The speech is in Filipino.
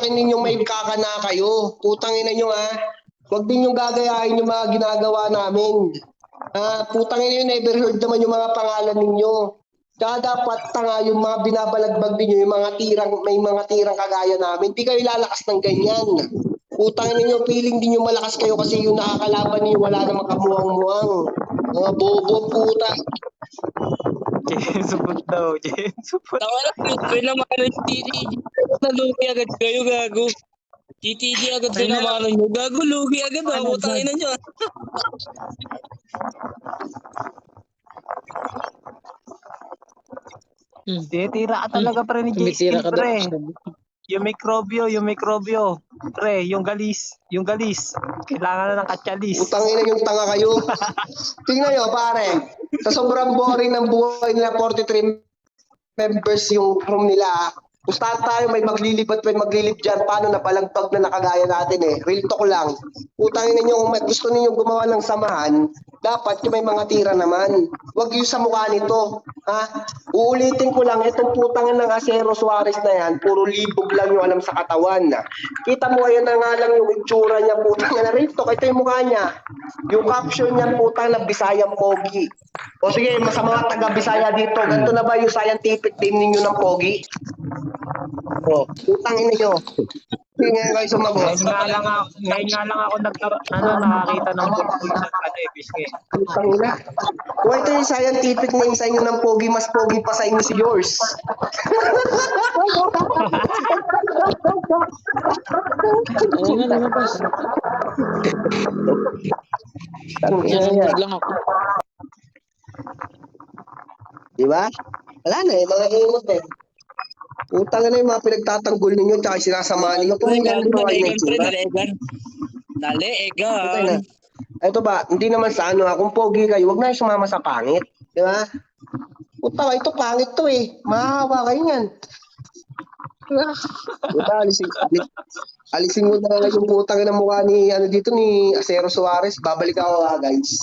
akin ninyong may kakana kayo. Putang ina nyo ha. Huwag din yung gagayahin yung mga ginagawa namin. Putang ina nyo, never heard naman yung mga pangalan ninyo. Kaya dapat tanga yung mga binabalagbag ninyo, yung mga may mga tirang kagaya namin. Di kayo lalakas ng ganyan. Putang ina nyo, feeling din yung malakas kayo kasi yung nakakalaban niyo wala namang kamuwang-muwang. Mga bobo, puta. Supot daw, supot. Tawa na, pinamanan yung TTG. Nalugi agad kayo, gago. TTG agad pinamanan nyo. Gago, lugi agad. Putang ina nyo. Tira ka talaga pre ni J-Skin pre. Yung mikrobyo. Pre, yung galis. Kailangan na ng katsalis. Putang ina yung tanga kayo. Tingnan nyo, pare. Sa sobrang boring ng buhay nila, 43 members yung room nila. Pustahan tayo, may maglilip dyan. Paano na palagpag na nakagaya natin eh. Real talk lang. Putang ina nyo, kung gusto ninyo gumawa ng samahan, dapat yung may mga tira naman. Huwag yung sa mukha nito. Uulitin ko lang, itong putangan ng Acero Suarez na yan, puro libog lang yung alam sa katawan. Kita mo, ayan na nga lang yung itsura niya, putang na real talk. Ito yung mukha niya. Yung caption niya, putang na Bisayang Pogi. O sige, sa mga taga-Bisaya dito, ganito na ba yung scientific name ninyo ng Pogi? O, putang ina nyo. Ngayon kayo sumagot. Ngayon nga lang ako nakakita ng pulpul sa Biske. Putang ina. Kung ito yung scientific name sa inyo ng Pogi, mas Pogi pa sa inyo si yours. Oo nga, lumabas. Yan lang ako. Diba? Wala na eh, mga imot eh. Utang na yung mga pinagtatanggol ninyo tsaka sinasamahan ninyo. Kung hindi nyo kayo na itsura. Dali-egan. Ito ba, hindi naman sa kung pogi kayo, huwag na yung sumama sa pangit. Diba? Utang, ito pangit to eh. Mahahawa kayo yan. Diba, alisin mo na lang yung putang ng mukha ni, dito ni Acero Suarez. Babalik ako guys.